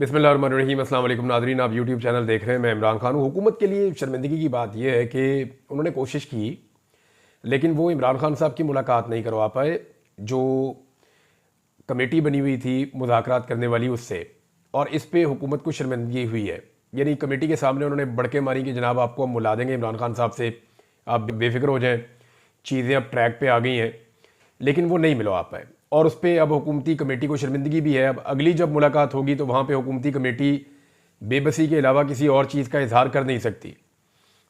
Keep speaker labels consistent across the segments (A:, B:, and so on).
A: बिस्मिल्लाहिर्रहमानिर्रहीम। अस्सलाम वालेकुम नाज़रीन, आप यूट्यूब चैनल देख रहे हैं। मैं इमरान खान हूँ। हुकूमत के लिए शर्मिंदगी की बात यह है कि उन्होंने कोशिश की, लेकिन वो इमरान खान साहब की मुलाकात नहीं करवा पाए जो कमेटी बनी हुई थी मुज़ाकरात करने वाली उससे, और इस पे हुकूमत को शर्मिंदगी हुई है। यानी कमेटी के सामने उन्होंने बड़के मारी कि जनाब आपको हम बुला देंगे इमरान खान साहब से, आप बेफिक्र हो जाएँ, चीज़ें अब ट्रैक पे आ गई हैं, लेकिन वो नहीं मिलवा पाए। और उस पर अब हुकूमती कमेटी को शर्मिंदगी भी है। अब अगली जब मुलाकात होगी तो वहाँ पे हुकूमती कमेटी बेबसी के अलावा किसी और चीज़ का इजहार कर नहीं सकती।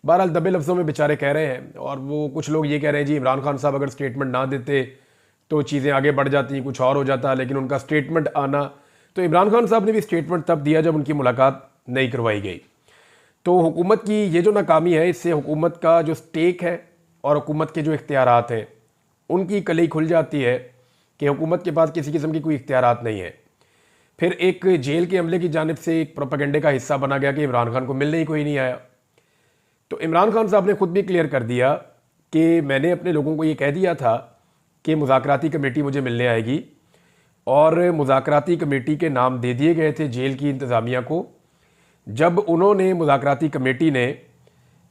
A: बहरहाल दबे लफ्ज़ों में बेचारे कह रहे हैं, और वो कुछ लोग ये कह रहे हैं जी इमरान खान साहब अगर स्टेटमेंट ना देते तो चीज़ें आगे बढ़ जाती, कुछ और हो जाता, लेकिन उनका स्टेटमेंट आना, तो इमरान खान साहब ने भी स्टेटमेंट तब दिया जब उनकी मुलाकात नहीं करवाई गई। तो हुकूमत की ये जो नाकामी है, इससे हुकूमत का जो स्टेक है और हुकूमत के जो इख्तियारात हैं उनकी कलई खुल जाती है कि हुकूमत के पास किसी किस्म की कोई इख्तियारात नहीं है। फिर एक जेल के अमले की जानिब से एक प्रोपेगेंडे का हिस्सा बना गया कि इमरान खान को मिलने ही कोई नहीं आया। तो इमरान खान साहब ने खुद भी क्लियर कर दिया कि मैंने अपने लोगों को ये कह दिया था कि मुज़ाकराती कमेटी मुझे मिलने आएगी, और मुज़ाकराती कमेटी के नाम दे दिए गए थे जेल की इंतज़ामिया को। जब उन्होंने मुज़ाकराती कमेटी ने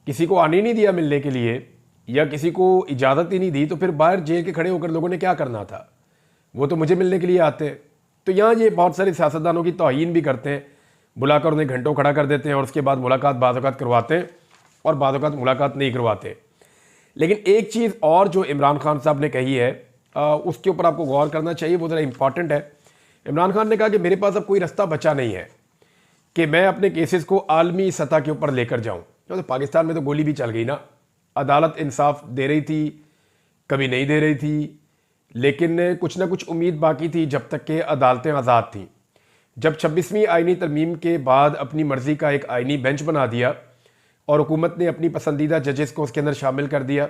A: किसी को आने नहीं दिया मिलने के लिए, या किसी को इजाज़त ही नहीं दी, तो फिर बाहर जेल के खड़े होकर लोगों ने क्या करना था? वो तो मुझे मिलने के लिए आते हैं। तो यहाँ ये बहुत सारे सियासतदानों की तौहीन भी करते हैं, बुलाकर उन्हें घंटों खड़ा कर देते हैं, और उसके बाद मुलाकात बाज़ औक़ात करवाते हैं और बाज़ औक़ात मुलाकात नहीं करवाते। लेकिन एक चीज़ और जो इमरान खान साहब ने कही है, उसके ऊपर आपको गौर करना चाहिए, वो ज़रा इंपॉर्टेंट है। इमरान खान ने कहा कि मेरे पास अब कोई रास्ता बचा नहीं है कि मैं अपने केसेस को आलमी सतह के ऊपर लेकर जाऊँ। तो पाकिस्तान में तो गोली भी चल गई ना, अदालत इंसाफ दे रही थी, कभी नहीं दे रही थी, लेकिन कुछ ना कुछ उम्मीद बाकी थी जब तक कि अदालतें आज़ाद थीं। जब 26वीं आइनी तरमीम के बाद अपनी मर्ज़ी का एक आइनी बेंच बना दिया और हुकूमत ने अपनी पसंदीदा जजेस को उसके अंदर शामिल कर दिया,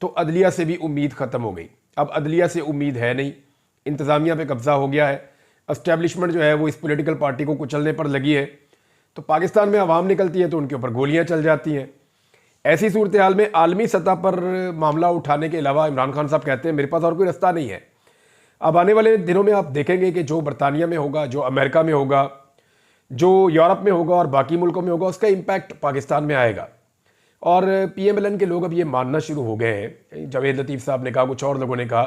A: तो अदलिया से भी उम्मीद ख़त्म हो गई। अब अदलिया से उम्मीद है नहीं, इंतज़ामिया पे कब्ज़ा हो गया है, एस्टेब्लिशमेंट जो है वो इस पॉलिटिकल पार्टी को कुचलने पर लगी है। तो पाकिस्तान में आवाम निकलती है तो उनके ऊपर गोलियाँ चल जाती हैं। ऐसी सूरत हाल में आलमी सतह पर मामला उठाने के अलावा इमरान खान साहब कहते हैं मेरे पास और कोई रास्ता नहीं है। अब आने वाले दिनों में आप देखेंगे कि जो बरतानिया में होगा, जो अमेरिका में होगा, जो यूरोप में होगा और बाकी मुल्कों में होगा, उसका इम्पैक्ट पाकिस्तान में आएगा। और PMLN के लोग अब ये मानना शुरू हो गए हैं, जावेद लतीफ़ साहब ने कहा, कुछ और लोगों ने कहा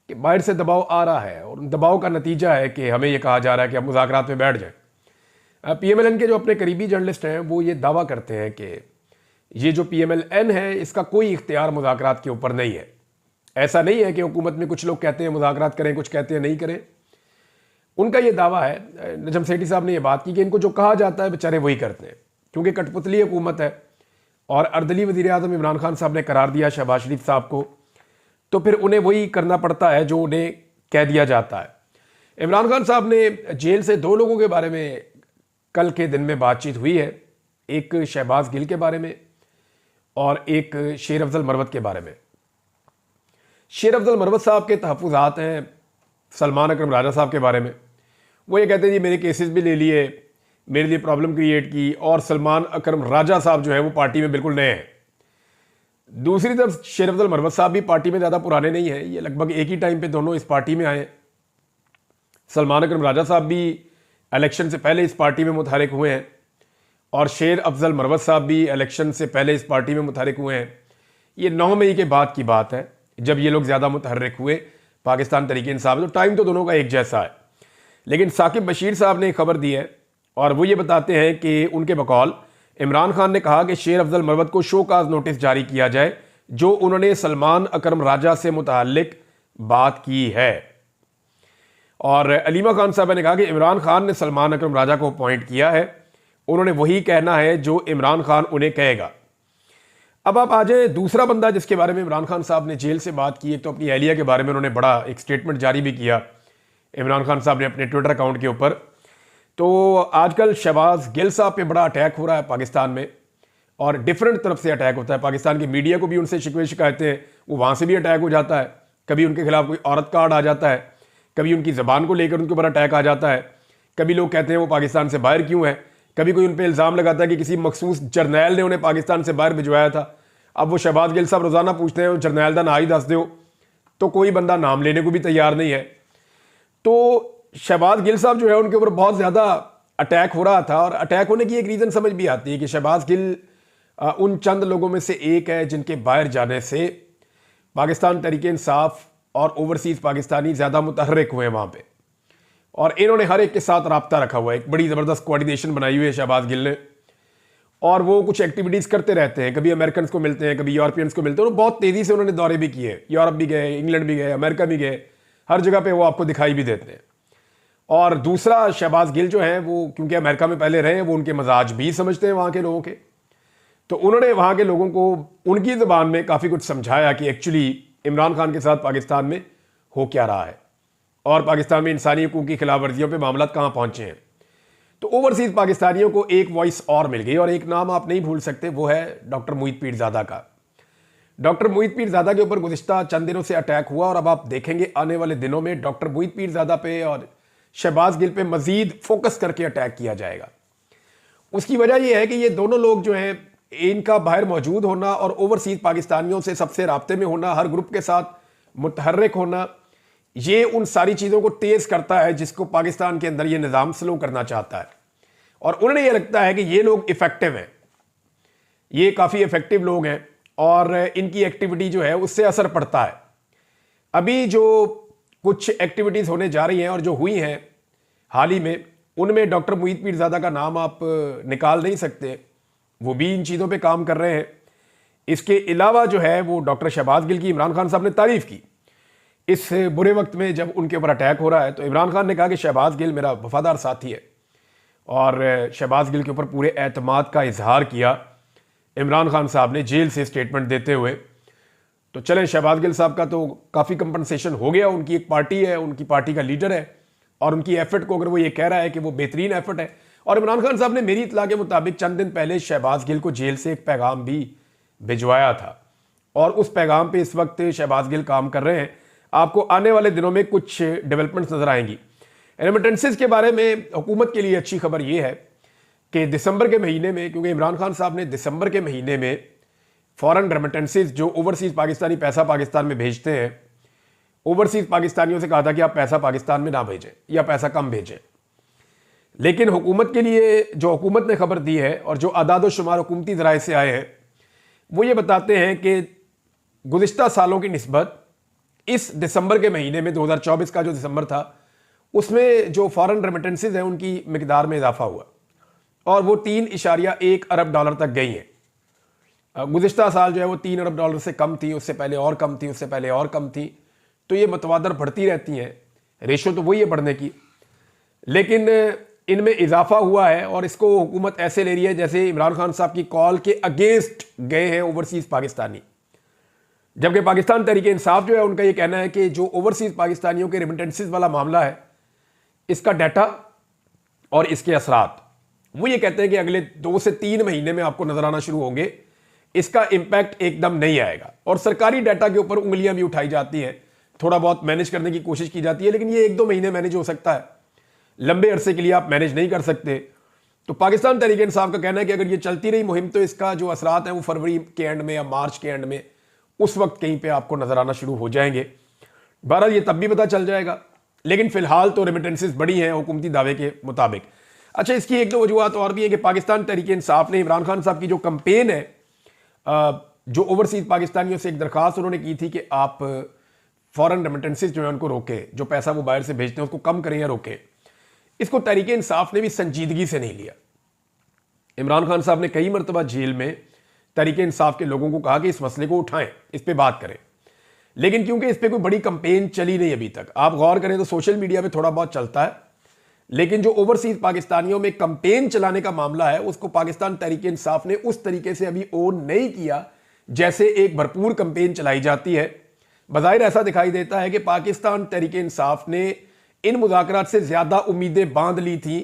A: कि बाहर से दबाव आ रहा है, और दबाव का नतीजा है कि हमें ये कहा जा रहा है कि आप मुज़ाकरात में बैठ जाएँ। PMLN के जो अपने करीबी जर्नलिस्ट हैं वो ये दावा करते हैं कि ये जो PMLN है इसका कोई इख्तियार मुज़ाकरात के ऊपर नहीं है। ऐसा नहीं है कि हुकूमत में कुछ लोग कहते हैं मुज़ाकरात करें, कुछ कहते हैं नहीं करें। उनका ये दावा है, नजम सेठी साहब ने ये बात की कि इनको जो कहा जाता है बेचारे वही करते हैं, क्योंकि कठपुतली हुकूमत है और अर्दली वज़ीर आज़म इमरान खान साहब ने करार दिया शहबाज शरीफ साहब को, तो फिर उन्हें वही करना पड़ता है जो उन्हें कह दिया जाता है। इमरान खान साहब ने जेल से दो लोगों के बारे में कल के दिन में बातचीत हुई है, एक शहबाज गिल के बारे में और एक शेर अफजल मरवत के बारे में। शेर अफजल मरवत साहब के तहफ़्फ़ुज़ात हैं सलमान अकरम राजा साहब के बारे में। वो ये कहते हैं जी मेरे केसेस भी ले लिए, मेरे लिए प्रॉब्लम क्रिएट की, और सलमान अकरम राजा साहब जो है वो पार्टी में बिल्कुल नए हैं। दूसरी तरफ शेर अफजल मरवत साहब भी पार्टी में ज़्यादा पुराने नहीं हैं, ये लगभग एक ही टाइम पे दोनों इस पार्टी में आए। सलमान अकरम राजा साहब भी इलेक्शन से पहले इस पार्टी में मुतहरिक हुए हैं, और शेर अफजल मरवत साहब भी इलेक्शन से पहले इस पार्टी में मुतहरिक हुए हैं। ये 9 मई के बाद की बात है जब ये लोग ज़्यादा मुतहरिक हुए पाकिस्तान तहरीक इंसाफ। तो टाइम तो दोनों का एक जैसा है। लेकिन साकिब बशीर साहब ने एक खबर दी है, और वो ये बताते हैं कि उनके बकौल इमरान खान ने कहा कि शेर अफजल मरवत को शोकाज नोटिस जारी किया जाए जो उन्होंने सलमान अकरम राजा से मुताल्लिक बात की है। और अलीमा खान साहब ने कहा कि इमरान खान ने सलमान अकरम राजा को अपॉइंट किया है, उन्होंने वही कहना है जो इमरान खान उन्हें कहेगा। अब आप आ जाए दूसरा बंदा जिसके बारे में इमरान खान साहब ने जेल से बात की। एक तो अपनी एहलिया के बारे में उन्होंने बड़ा एक स्टेटमेंट जारी भी किया इमरान खान साहब ने अपने ट्विटर अकाउंट के ऊपर। तो आजकल शहबाज गिल साहब पे बड़ा अटैक हो रहा है पाकिस्तान में, और डिफरेंट तरफ से अटैक होता है। पाकिस्तान की मीडिया को भी उनसे शिकवे शिकायतें, वो वहाँ से भी अटैक हो जाता है। कभी उनके खिलाफ कोई औरत कार्ड आ जाता है, कभी उनकी ज़बान को लेकर उनके ऊपर अटैक आ जाता है, कभी लोग कहते हैं वो पाकिस्तान से बाहर क्यों है, कभी कोई उन पर इल्ज़ाम लगाता है कि किसी मखसूस जर्नैल ने उन्हें पाकिस्तान से बाहर भिजवाया था। अब वो शहबाज गिल साहब रोज़ाना पूछते हैं जर्नैल का ना ही दस दो, तो कोई बंदा नाम लेने को भी तैयार नहीं है। तो शहबाज गिल साहब जो है उनके ऊपर बहुत ज़्यादा अटैक हो रहा था, और अटैक होने की एक रीज़न समझ भी आती है कि शहबाज गिल उन चंद लोगों में से एक है जिनके बाहर जाने से पाकिस्तान तहरीक इंसाफ और ओवरसीज़ पाकिस्तानी ज़्यादा मुतहर्रिक हुए हैं वहाँ पे, और इन्होंने हर एक के साथ राब्ता रखा हुआ है। एक बड़ी ज़बरदस्त कोऑर्डिनेशन बनाई हुई है शहबाज गिल ने, और वो कुछ एक्टिविटीज़ करते रहते हैं। कभी अमेरिकन को मिलते हैं, कभी यूरोपियंस को मिलते हैं। बहुत तेज़ी से उन्होंने दौरे भी किए, यूरोप भी गए, इंग्लैंड भी गए, अमेरिका भी गए, हर जगह पे वो आपको दिखाई भी देते हैं। और दूसरा, शहबाज गिल जो है वो क्योंकि अमेरिका में पहले रहे, वो उनके मजाज भी समझते हैं वहाँ के लोगों के, तो उन्होंने वहाँ के लोगों को उनकी ज़बान में काफ़ी कुछ समझाया कि एक्चुअली इमरान खान के साथ पाकिस्तान में हो क्या रहा है, और पाकिस्तान में इंसानी हकूक़ की खिलाफ वर्जियों पर मामला कहाँ पहुँचे हैं। तो ओवरसीज़ पाकिस्तानियों को एक वॉइस और मिल गई, और एक नाम आप नहीं भूल सकते, वो है डॉक्टर मोहित पीरज़ादा का। डॉक्टर मोहित पीरज़ादा के ऊपर गुज़िश्ता चंद दिनों से अटैक हुआ, और अब आप देखेंगे आने वाले दिनों में डॉक्टर मोहित पीरज़ादा पे और शहबाज गिल पे मजीद फोकस करके अटैक किया जाएगा। उसकी वजह यह है कि ये दोनों लोग जो हैं, इनका बाहर मौजूद होना और ओवरसीज़ पाकिस्तानियों से सबसे राब्ते में होना, हर ग्रुप के साथ मुतहर्रिक होना, ये उन सारी चीज़ों को तेज़ करता है जिसको पाकिस्तान के अंदर ये निज़ाम स्लो करना चाहता है। और उन्हें ये लगता है कि ये लोग इफ़ेक्टिव हैं, ये काफ़ी इफ़ेक्टिव लोग हैं, और इनकी एक्टिविटी जो है उससे असर पड़ता है। अभी जो कुछ एक्टिविटीज़ होने जा रही हैं और जो हुई हैं हाल ही में, उनमें डॉक्टर मोहित पीरज़ादा का नाम आप निकाल नहीं सकते, वो भी इन चीज़ों पे काम कर रहे हैं। इसके अलावा जो है वो डॉक्टर शहबाज गिल की इमरान खान साहब ने तारीफ़ की इस बुरे वक्त में जब उनके ऊपर अटैक हो रहा है। तो इमरान खान ने कहा कि शहबाज गिल मेरा वफादार साथी है, और शहबाज गिल के ऊपर पूरे एतमाद का इजहार किया इमरान खान साहब ने जेल से स्टेटमेंट देते हुए। तो चले, शहबाज गिल साहब का तो काफ़ी कंपनसेशन हो गया, उनकी एक पार्टी है, उनकी पार्टी का लीडर है, और उनकी एफर्ट को अगर वो ये कह रहा है कि वो बेहतरीन एफर्ट है। और इमरान खान साहब ने मेरी इतला के मुताबिक चंद दिन पहले शहबाज गिल को जेल से एक पैगाम भी भिजवाया था, और उस पैगाम पे इस वक्त शहबाज गिल काम कर रहे हैं। आपको आने वाले दिनों में कुछ डेवलपमेंट्स नजर आएंगी। रेमिटेंसेस के बारे में हुकूमत के लिए अच्छी खबर यह है कि दिसंबर के महीने में, क्योंकि इमरान खान साहब ने दिसंबर के महीने में फॉरेन रेमिटेंसेस जो ओवरसीज़ पाकिस्तानी पैसा पाकिस्तान में भेजते हैं, ओवरसीज़ पाकिस्तानियों से कहा था कि आप पैसा पाकिस्तान में ना भेजें या पैसा कम भेजें। लेकिन हुकूमत के लिए जो हुकूमत ने खबर दी है और जो आदाद शुमार हुकूमती ज़राए से आए हैं, वो ये बताते हैं कि गुज़िश्ता सालों की निस्बत इस दिसंबर के महीने में 2024 का जो दिसंबर था, उसमें जो फॉरेन रेमिटेंसेस हैं उनकी मिकदार में इजाफा हुआ, और वो 3.1 अरब डॉलर तक गई हैं। गुज़िश्ता साल जो है वो 3 अरब डॉलर से कम थी, उससे पहले और कम थी, उससे पहले और कम थी। तो ये मतवादर बढ़ती रहती हैं, रेशो तो वही है बढ़ने की, लेकिन इनमें इजाफा हुआ है। और इसको हुकूमत ऐसे ले रही है जैसे इमरान खान साहब की कॉल के अगेंस्ट गए हैं ओवरसीज़ पाकिस्तानी, जबकि पाकिस्तान तहरीक इंसाफ जो है उनका ये कहना है कि जो ओवरसीज़ पाकिस्तानियों के रेमिटेंसेस वाला मामला है, इसका डाटा और इसके असरात, वो ये कहते हैं कि अगले 2 से 3 महीने में आपको नजर आना शुरू होंगे। इसका इंपैक्ट एकदम नहीं आएगा, और सरकारी डाटा के ऊपर उंगलियां भी उठाई जाती हैं, थोड़ा बहुत मैनेज करने की कोशिश की जाती है, लेकिन ये 1-2 महीने मैनेज हो सकता है, लंबे अरसे के लिए आप मैनेज नहीं कर सकते। तो पाकिस्तान तहरीक इंसाफ का कहना है कि अगर ये चलती रही मुहिम, तो इसका जो असरात है वो फरवरी के एंड में या मार्च के एंड में, उस वक्त कहीं पे आपको नजर आना शुरू हो जाएंगे। बहरहाल ये तब भी पता चल जाएगा, लेकिन फिलहाल तो रेमिटेंसेस बड़ी हैं हुकूमती दावे के मुताबिक। अच्छा, इसकी 1-2 वजूहत और भी है कि पाकिस्तान तहरीक इंसाफ ने इमरान खान साहब की जो कंपेन है, जो ओवरसीज़ पाकिस्तानियों से एक दरखास्त उन्होंने की थी कि आप फॉरेन रेमिटेंसेस जो है उनको रोकें, जो पैसा वो बाहर से भेजते हैं उसको कम करें या रोकें, इसको तहरीक इंसाफ ने भी संजीदगी से नहीं लिया। इमरान खान साहब ने कई मरतबा जेल में तहरीक इंसाफ के लोगों को कहा कि इस मसले को उठाएं, इस पर बात करें, लेकिन क्योंकि इस पर कोई बड़ी कंपेन चली नहीं अभी तक। आप गौर करें तो सोशल मीडिया पे थोड़ा बहुत चलता है, लेकिन जो ओवरसीज पाकिस्तानियों में कंपेन चलाने का मामला है, उसको पाकिस्तान तहरीक इंसाफ ने उस तरीके से अभी ओन नहीं किया जैसे एक भरपूर कंपेन चलाई जाती है। बज़ाहिर ऐसा दिखाई देता है कि पाकिस्तान तहरीक इंसाफ ने इन मुज़ाकरात से ज़्यादा उम्मीदें बांध ली थी,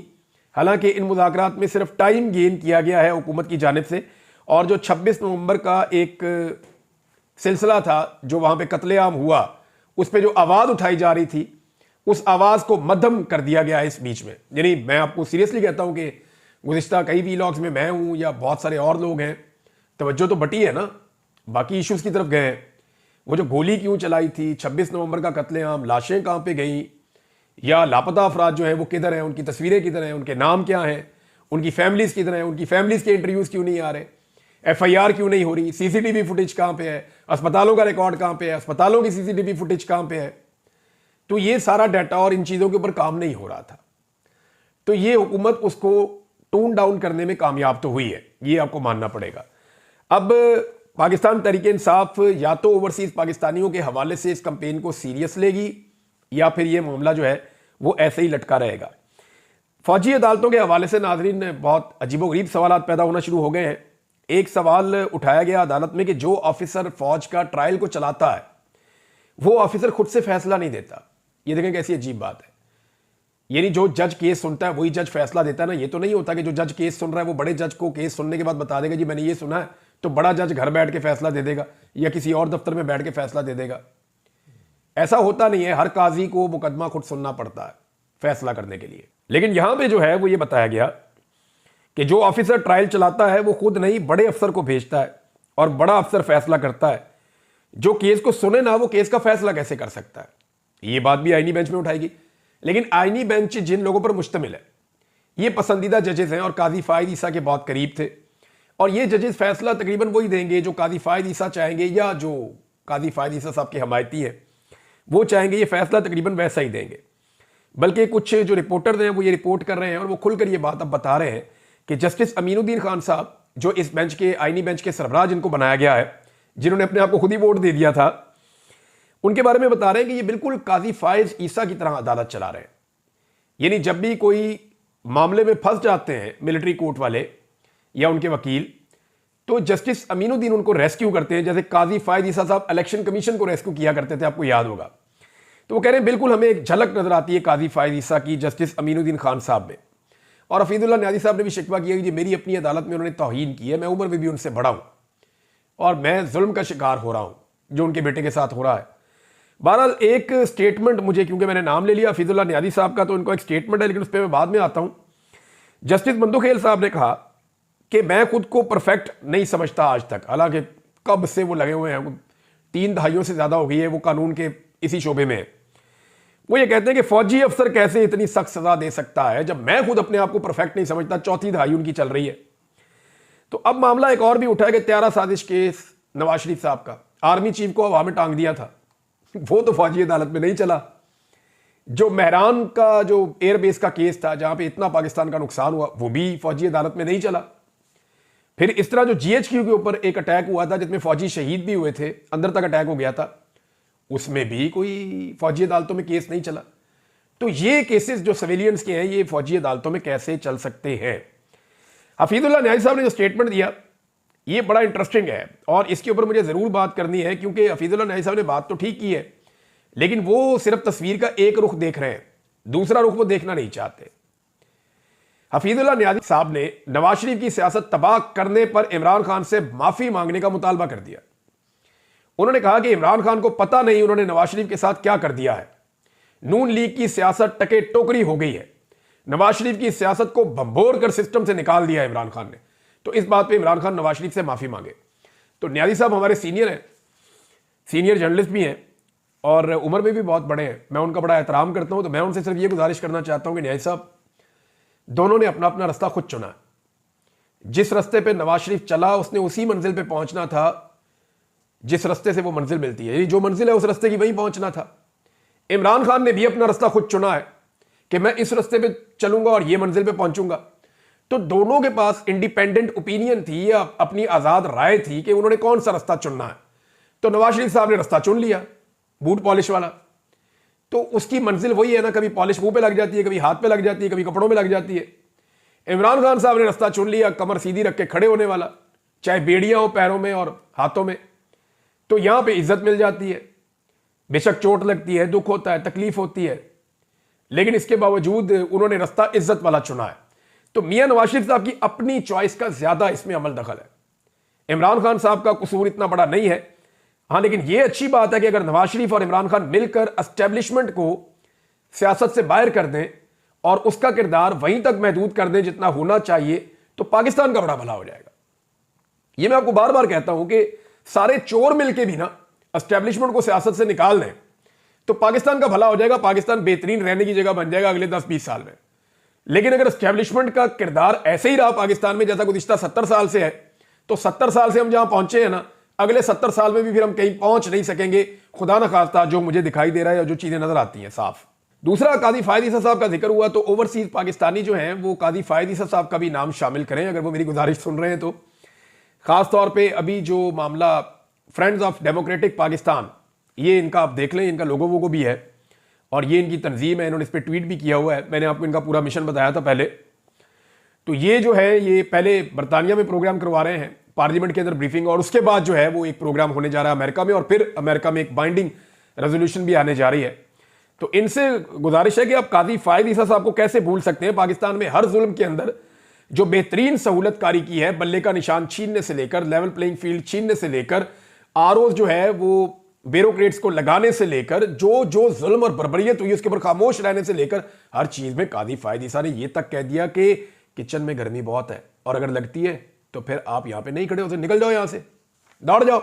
A: हालांकि इन मुज़ाकरात में सिर्फ टाइम गेन किया गया है हुकूमत की जानिब से। और जो 26 नवंबर का एक सिलसिला था जो वहाँ पे कत्लेआम हुआ, उस पर जो आवाज़ उठाई जा रही थी, उस आवाज़ को मद्धम कर दिया गया इस बीच में। यानी मैं आपको सीरियसली कहता हूँ कि गुज़िश्ता कई वीलॉग्स में मैं हूँ या बहुत सारे और लोग हैं, तवज्जो तो बटी है ना, बाकी इश्यूज़ की तरफ गए हैं। वो जो गोली क्यों चलाई थी, 26 नवंबर का कत्लेआम, लाशें कहाँ पे गई, या लापता अफराद जो है वो किधर हैं, उनकी तस्वीरें किधर हैं, उनके नाम क्या हैं, उनकी फैमिलीज किधर हैं, उनकी फैमिलीज के इंटरव्यूज क्यों नहीं आ रहे, एफआईआर क्यों नहीं हो रही, सीसीटीवी फुटेज कहाँ पे है, अस्पतालों का रिकॉर्ड कहाँ पे है, अस्पतालों की सीसीटीवी फुटेज कहाँ पे है। तो ये सारा डाटा और इन चीज़ों के ऊपर काम नहीं हो रहा था। तो ये हुकूमत उसको टोन डाउन करने में कामयाब तो हुई है, ये आपको मानना पड़ेगा। अब पाकिस्तान तहरीक इंसाफ या तो ओवरसीज पाकिस्तानियों के हवाले से इस कंपेन को सीरियस लेगी या फिर ये मामला जो है वो ऐसे ही लटका रहेगा। फौजी अदालतों के हवाले से नाजरीन बहुत अजीबोगरीब सवाल पैदा होना शुरू हो गए हैं। एक सवाल उठाया गया अदालत में कि जो ऑफिसर फौज का ट्रायल को चलाता है वो ऑफिसर खुद से फैसला नहीं देता। ये देखें कैसी अजीब बात है। यानी जो जज केस सुनता है वही जज फैसला देता है ना। ये तो नहीं होता कि जो जज केस सुन रहा है वो बड़े जज को केस सुनने के बाद बता देगा जी मैंने ये सुना है, तो बड़ा जज घर बैठ के फैसला दे देगा या किसी और दफ्तर में बैठ के फैसला दे देगा। ऐसा होता नहीं है। हर काजी को मुकदमा खुद सुनना पड़ता है फैसला करने के लिए। लेकिन यहां पे जो है वो ये बताया गया कि जो ऑफिसर ट्रायल चलाता है वो खुद नहीं बड़े अफसर को भेजता है और बड़ा अफसर फैसला करता है। जो केस को सुने ना वो केस का फैसला कैसे कर सकता है। ये बात भी आईनी बेंच में उठाएगी। लेकिन आईनी बेंच जिन लोगों पर मुश्तमिल है ये पसंदीदा जजेस हैं और काजी फायद ईसा के बहुत करीब थे, और ये जजेस फैसला तकरीबन वही देंगे जो काजी फायद ईसा चाहेंगे या जो काजी फायद ईसा साहब के हमायती हैं वो चाहेंगे। ये फैसला तकरीबन वैसा ही देंगे। बल्कि कुछ जो रिपोर्टर हैं वो ये रिपोर्ट कर रहे हैं और वो खुलकर ये बात अब बता रहे हैं कि जस्टिस अमीनुद्दीन खान साहब जो इस बेंच के आईनी बेंच के सरबराह जिनको बनाया गया है, जिन्होंने अपने आप को खुद ही वोट दे दिया था, उनके बारे में बता रहे हैं कि ये बिल्कुल काजी फायद ईसा की तरह अदालत चला रहे हैं। यानी जब भी कोई मामले में फंस जाते हैं मिलिट्री कोर्ट वाले या उनके वकील, तो जस्टिस अमीनुद्दीन उनको रेस्क्यू करते हैं। जैसे काजी फायद ईसा साहब इलेक्शन कमीशन को रेस्क्यू किया करते थे, आपको याद होगा। तो वो कह रहे हैं बिल्कुल हमें एक झलक नजर आती है काजी फायद ईसा की जस्टिस अमीनुद्दीन खान साहब में। और हफीजुल्लाह न्याजी साहब ने भी शिकवा किया कि मेरी अपनी अदालत में उन्होंने तौहीन की है, मैं उम्र में भी उनसे बड़ा हूं और मैं जुल्म का शिकार हो रहा हूं जो उनके बेटे के साथ हो रहा है। बहरहाल एक स्टेटमेंट मुझे, क्योंकि मैंने नाम ले लिया हफीजुल्लाह न्याजी साहब का, तो उनको एक स्टेटमेंट है लेकिन उस पर मैं बाद में आता हूं। जस्टिस मंदुखेल साहब ने कहा कि मैं खुद को परफेक्ट नहीं समझता आज तक, हालांकि कब से वो लगे हुए हैं, 3 दहाइयों से ज्यादा हो गई है वो कानून के इसी शोबे में। वो ये कहते हैं कि फौजी अफसर कैसे इतनी सख्त सजा दे सकता है जब मैं खुद अपने आप को परफेक्ट नहीं समझता। 4थी दहाई उनकी चल रही है। तो अब मामला एक और भी उठा है कि त्यारा साजिश केस नवाज शरीफ साहब का, आर्मी चीफ को हवा में टांग दिया था, वो तो फौजी अदालत में नहीं चला। जो मेहरान का जो एयरबेस का केस था जहां पे इतना पाकिस्तान का नुकसान हुआ वो भी फौजी अदालत में नहीं चला। फिर इस तरह जो जीएचक्यू के ऊपर एक अटैक हुआ था जिसमें फौजी शहीद भी हुए थे, अंदर तक अटैक हो गया था, उसमें भी कोई फौजी अदालतों में केस नहीं चला। तो ये केसेस जो सिविलियंस के हैं ये फौजी अदालतों में कैसे चल सकते हैं। हफीजुल्लाह न्याजी साहब ने जो स्टेटमेंट दिया ये बड़ा इंटरेस्टिंग है और इसके ऊपर मुझे जरूर बात करनी है, क्योंकि हफीजुल्लाह न्याजी साहब ने बात तो ठीक की है लेकिन वो सिर्फ तस्वीर का एक रुख देख रहे हैं, दूसरा रुख वो देखना नहीं चाहते। हफीजुल्लाह न्याजी साहब ने नवाज शरीफ की सियासत तबाह करने पर इमरान खान से माफी मांगने का मुतालबा कर दिया। उन्होंने कहा कि इमरान खान को पता नहीं उन्होंने नवाज शरीफ के साथ क्या कर दिया है। नून लीग की सियासत टके टोकरी हो गई है। नवाज शरीफ की सियासत को भंबोर कर सिस्टम से निकाल दिया इमरान खान ने। तो इस बात पे इमरान खान नवाज शरीफ से माफी मांगे। तो न्याजी साहब हमारे सीनियर हैं, सीनियर जर्नलिस्ट भी हैं और उम्र में भी बहुत बड़े हैं, मैं उनका बड़ा एहतराम करता हूं। तो मैं उनसे सिर्फ ये गुजारिश करना चाहता हूं कि न्याजी साहब दोनों ने अपना अपना रास्ता खुद चुना। जिस रास्ते पे नवाज शरीफ चला उसने उसी मंजिल पे पहुंचना था जिस रास्ते से वो मंजिल मिलती है, जो मंजिल है उस रास्ते की वहीं पहुंचना था। इमरान खान ने भी अपना रास्ता खुद चुना है कि मैं इस रास्ते पे चलूंगा और ये मंजिल पे पहुंचूंगा। तो दोनों के पास इंडिपेंडेंट ओपिनियन थी या अपनी आजाद राय थी कि उन्होंने कौन सा रास्ता चुनना है। तो नवाज शरीफ साहब ने रास्ता चुन लिया बूट पॉलिश वाला, तो उसकी मंजिल वही है ना, कभी पॉलिश मुंह पे लग जाती है, कभी हाथ पे लग जाती है, कभी कपड़ों में लग जाती है। इमरान खान साहब ने रास्ता चुन लिया कमर सीधी रख के खड़े होने वाला, चाहे बेड़ियां हो पैरों में और हाथों में, तो यहां पे इज्जत मिल जाती है। बेशक चोट लगती है, दुख होता है, तकलीफ होती है, लेकिन इसके बावजूद उन्होंने रास्ता इज्जत वाला चुना है। तो मियां नवाज शरीफ साहब की अपनी चॉइस का ज्यादा इसमें अमल दखल है। इमरान खान साहब का कसूर इतना बड़ा नहीं है। हाँ, लेकिन यह अच्छी बात है कि अगर नवाज शरीफ और इमरान खान मिलकर एस्टेब्लिशमेंट को सियासत से बाहर कर दें और उसका किरदार वहीं तक महदूद कर दें जितना होना चाहिए, तो पाकिस्तान का बड़ा भला हो जाएगा। यह मैं आपको बार बार कहता हूं कि सारे चोर मिलकर भी ना एस्टेब्लिशमेंट को सियासत से निकाल दें तो पाकिस्तान का भला हो जाएगा, पाकिस्तान बेहतरीन रहने की जगह बन जाएगा अगले 10-20 साल में। लेकिन अगर एस्टेब्लिशमेंट का किरदार ऐसे ही रहा पाकिस्तान में जैसा गुज़िश्ता 70 साल से है, तो 70 साल से हम जहां पहुंचे हैं ना, अगले 70 साल में भी फिर हम कहीं पहुंच नहीं सकेंगे, खुदा न खास्ता, जो मुझे दिखाई दे रहा है, जो चीजें नजर आती हैं साफ। दूसरा, काजी फायद ईसा साहब का जिक्र हुआ, तो ओवरसीज पाकिस्तानी जो हैं वो काजी फायद ईसा साहब का भी नाम शामिल करें अगर वो मेरी गुजारिश सुन रहे हैं तो। खासतौर पर अभी जो मामला फ्रेंड्स ऑफ डेमोक्रेटिक पाकिस्तान, ये इनका आप देख लें, इनका लोगो वोगो भी है और ये इनकी तंजीम है, इन्होंने इस पर ट्वीट भी किया हुआ है, मैंने आपको इनका पूरा मिशन बताया था पहले। तो ये जो है ये पहले बरतानिया में प्रोग्राम करवा रहे हैं पार्लियामेंट के अंदर ब्रीफिंग, और उसके बाद जो है वो एक प्रोग्राम होने जा रहा है अमेरिका में, और फिर अमेरिका में एक बाइंडिंग रेजोल्यूशन भी आने जा रही है। तो इनसे गुजारिश है कि आप काजी फायद ईसा साहब को कैसे भूल सकते हैं। पाकिस्तान में हर जुल्म के अंदर जो बेहतरीन सहूलतकारी की है, बल्ले का निशान छीनने से लेकर लेवल प्लेइंग फील्ड छीनने से लेकर आरओज जो है वो ब्यूरोक्रेट्स को लगाने से लेकर जो जो जुल्म और बर्बरियत हुई उसके ऊपर खामोश रहने से लेकर हर चीज में काजी फायद ईसा ने यह तक कह दिया कि किचन में गर्मी बहुत है और अगर लगती है तो फिर आप यहां पे नहीं खड़े हो सकते, निकल जाओ यहां से, दौड़ जाओ।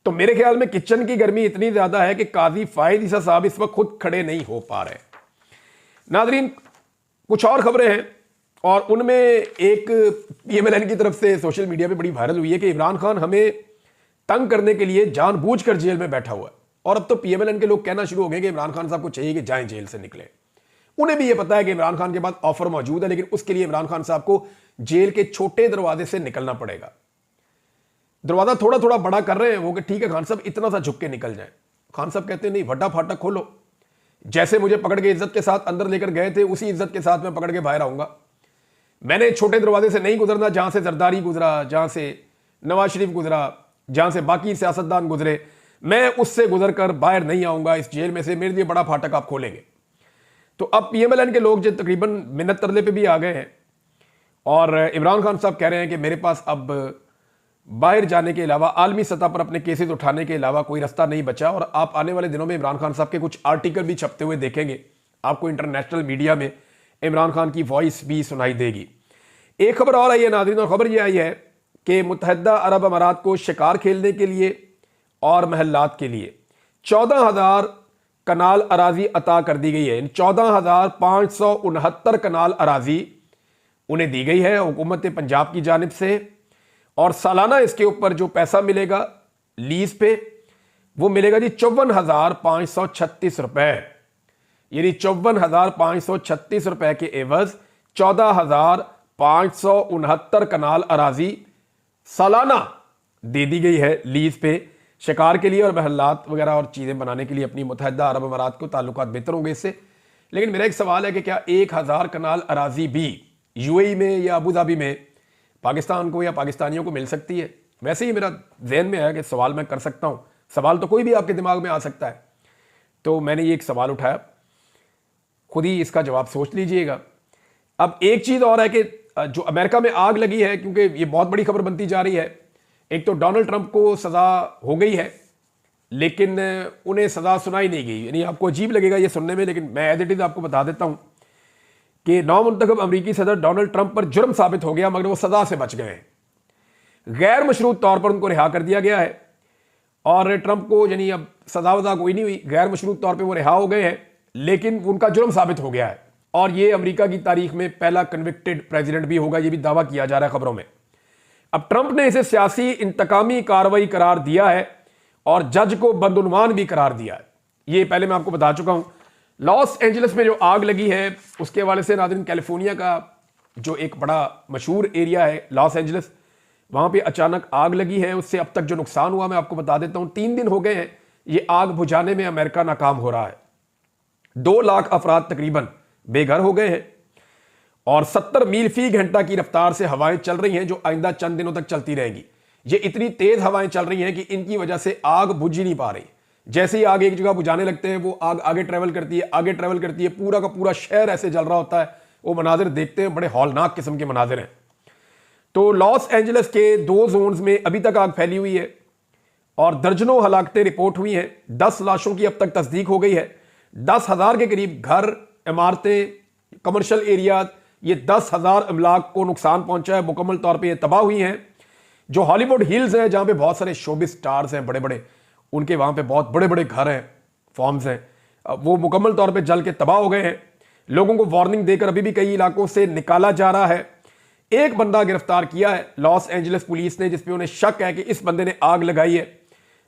A: तो मेरे ख्याल में किचन की गर्मी इतनी ज्यादा है कि काजी फायद ईसा साहब इस वक्त खुद खड़े नहीं हो पा रहे। नाजरीन, कुछ और खबरें हैं और उनमें एक पीएमएलएन की तरफ से सोशल मीडिया पे बड़ी वायरल हुई है कि इमरान खान हमें तंग करने के लिए जानबूझकर जेल में बैठा हुआ है। और अब तो पीएमएलएन के लोग कहना शुरू हो गए कि इमरान खान साहब को चाहिए कि जाएं जेल से निकले। उन्हें भी यह पता है कि इमरान खान के पास ऑफर मौजूद है, लेकिन उसके लिए इमरान खान साहब को जेल के छोटे दरवाजे से निकलना पड़ेगा। दरवाजा थोड़ा थोड़ा बड़ा कर रहे हैं वो कि ठीक है खान साहब इतना सा झुक के निकल जाए। खान साहब कहते हैं नहीं, फटा फाटक खोलो, जैसे मुझे पकड़ के इज्जत के साथ अंदर लेकर गए थे उसी इज्जत के साथ मैं पकड़ के बाहर आऊंगा। मैंने छोटे दरवाजे से नहीं गुजरना जहां से जरदारी गुजरा, जहां से नवाज शरीफ गुजरा, जहां से बाकी सियासतदान गुजरे, मैं उससे गुजर कर बाहर नहीं आऊंगा इस जेल में से, मेरे लिए बड़ा फाटक आप खोलेंगे। तो अब पीएमएलएन के लोग जो तकरीबन मिन्नत तरले पे भी आ गए हैं और इमरान खान साहब कह रहे हैं कि मेरे पास अब बाहर जाने के अलावा, आलमी सतह पर अपने केसेस उठाने के अलावा कोई रास्ता नहीं बचा। और आप आने वाले दिनों में इमरान खान साहब के कुछ आर्टिकल भी छपते हुए देखेंगे, आपको इंटरनेशनल मीडिया में इमरान खान की वॉइस भी सुनाई देगी। एक खबर और आई है नाज़रीन, और खबर यह आई है कि मुत्तहिदा अरब अमारात को शिकार खेलने के लिए और महल्लात के लिए 14,000 कनाल अराजी अता कर दी गई है। इन 14,569 कनाल अराजी उन्हें दी गई है हुकूमत पंजाब की जानिब से, और सालाना इसके ऊपर जो पैसा मिलेगा लीज पे वो मिलेगा जी 54,536 रुपए। यानी 54,536 रुपए के एवज 14,569 कनाल अराजी सालाना दे दी गई है लीज पे, शिकार के लिए और महल्लात वगैरह और चीज़ें बनाने के लिए अपनी मुत्तहिदा अरब अमारात को ताल्लुकात बेहतर होंगे इससे। लेकिन मेरा एक सवाल है कि क्या 1,000 कनाल अराजी भी यूएई में या अबू धाबी में पाकिस्तान को या पाकिस्तानियों को मिल सकती है? वैसे ही मेरा जहन में है कि सवाल मैं कर सकता हूं, सवाल तो कोई भी आपके दिमाग में आ सकता है, तो मैंने ये एक सवाल उठाया, खुद ही इसका जवाब सोच लीजिएगा। अब एक चीज़ और है कि जो अमेरिका में आग लगी है, क्योंकि ये बहुत बड़ी खबर बनती जा रही है, एक तो डोनाल्ड ट्रंप को सज़ा हो गई है लेकिन उन्हें सज़ा सुनाई नहीं गई। यानी आपको अजीब लगेगा ये सुनने में, लेकिन मैं एज इट इज़ आपको बता देता हूं कि नौमुंतखब अमरीकी सदर डोनाल्ड ट्रंप पर जुर्म साबित हो गया मगर वो सज़ा से बच गए हैं। गैर मशरूत तौर पर उनको रिहा कर दिया गया है और ट्रंप को यानी अब सज़ा वज़ा कोई नहीं हुई, गैर मशरूत तौर पर वो रिहा हो गए हैं, लेकिन उनका जुर्म साबित हो गया है और ये अमेरिका की तारीख में पहला कन्विक्टेड प्रेसिडेंट भी होगा, ये भी दावा किया जा रहा है खबरों में। अब ट्रंप ने इसे सियासी इंतकामी कार्रवाई करार दिया है और जज को बदउनवान भी करार दिया है। ये पहले मैं आपको बता चुका हूं। लॉस एंजलिस में जो आग लगी है उसके हवाले से नाज़रीन, कैलिफोर्निया का जो एक बड़ा मशहूर एरिया है लॉस एंजलिस, वहां पे अचानक आग लगी है। उससे अब तक जो नुकसान हुआ मैं आपको बता देता हूं। 3 दिन हो गए हैं ये आग बुझाने में अमेरिका नाकाम हो रहा है। 2 लाख अफराद तकरीबन बेघर हो गए हैं और 70 मील फी घंटा की रफ्तार से हवाएं चल रही हैं जो आइंदा चंद दिनों तक चलती रहेंगी। ये इतनी तेज हवाएं चल रही हैं कि इनकी वजह से आग बुझ ही नहीं पा रही। जैसे ही आग एक जगह बुझाने लगते हैं वो आग आगे ट्रेवल करती है, आगे ट्रेवल करती है, पूरा का पूरा शहर ऐसे जल रहा होता है। वो मनाजिर देखते हैं बड़े हौलनाक किस्म के मनाजिर हैं। तो लॉस एंजलिस के 2 जोन्स में अभी तक आग फैली हुई है और दर्जनों हलाकतें रिपोर्ट हुई हैं। 10 लाशों की अब तक तस्दीक हो गई है। 10,000 के करीब घर, इमारतें, कमर्शियल एरिया, ये 10,000 अमलाक को नुकसान पहुंचा है, मुकम्मल तौर पे ये तबाह हुई हैं। जो हॉलीवुड हिल्स हैं जहां पे बहुत सारे शोबिस स्टार्स हैं बड़े बड़े, उनके वहां पे बहुत बड़े बड़े घर हैं, फॉर्म्स हैं, वो मुकम्मल तौर पे जल के तबाह हो गए हैं। लोगों को वार्निंग देकर अभी भी कई इलाकों से निकाला जा रहा है। एक बंदा गिरफ्तार किया है लॉस एंजलिस पुलिस ने, जिसपे उन्हें शक है कि इस बंदे ने आग लगाई है,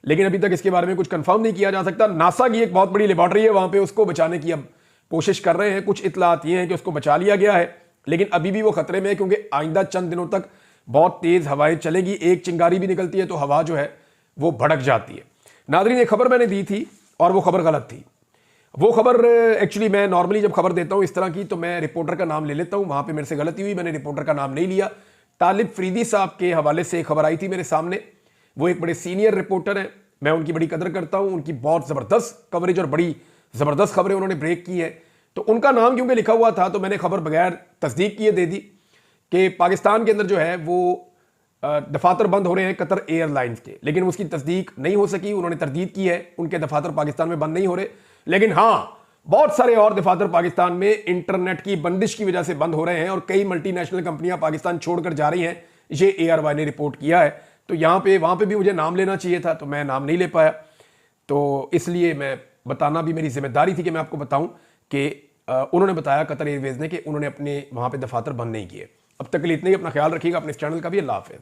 A: लेकिन अभी तक इसके बारे में कुछ कंफर्म नहीं किया जा सकता। नासा की एक बहुत बड़ी लेबॉर्ट्री है, वहां पे उसको बचाने की अब कोशिश कर रहे हैं। कुछ इतलात ये हैं कि उसको बचा लिया गया है, लेकिन अभी भी वो खतरे में है, क्योंकि आइंदा चंद दिनों तक बहुत तेज हवाएं चलेगी। एक चिंगारी भी निकलती है तो हवा जो है वो भड़क जाती है। नादरीन, एक खबर मैंने दी थी और वो खबर गलत थी। वो खबर एक्चुअली मैं नॉर्मली जब खबर देता हूं इस तरह की तो मैं रिपोर्टर का नाम ले लेता हूं, वहां पे मेरे से गलती हुई, मैंने रिपोर्टर का नाम नहीं लिया। तालिब फरीदी साहब के हवाले से एक खबर आई थी मेरे सामने। वो एक बड़े सीनियर रिपोर्टर हैं, मैं उनकी बड़ी कदर करता हूं। उनकी बहुत ज़बरदस्त कवरेज और बड़ी ज़बरदस्त खबरें उन्होंने ब्रेक की है। तो उनका नाम क्योंकि लिखा हुआ था तो मैंने खबर बगैर तस्दीक किए दे दी कि पाकिस्तान के अंदर जो है वो दफातर बंद हो रहे हैं कतर एयरलाइंस के, लेकिन उसकी तस्दीक नहीं हो सकी। उन्होंने तरदीद की है उनके दफातर पाकिस्तान में बंद नहीं हो रहे, लेकिन हाँ बहुत सारे और दफातर पाकिस्तान में इंटरनेट की बंदिश की वजह से बंद हो रहे हैं और कई मल्टीनेशनल कंपनियां पाकिस्तान छोड़कर जा रही हैं। ये ARY ने रिपोर्ट किया है। तो यहाँ पे वहाँ पे भी मुझे नाम लेना चाहिए था, तो मैं नाम नहीं ले पाया। तो इसलिए मैं बताना भी मेरी जिम्मेदारी थी कि मैं आपको बताऊं कि उन्होंने बताया कतर एयरवेज ने कि उन्होंने अपने वहाँ पे दफातर बंद नहीं किए। अब तक के लिए इतना ही। अपना ख्याल रखिएगा, अपने इस चैनल का भी। अल्लाह हाफिज़।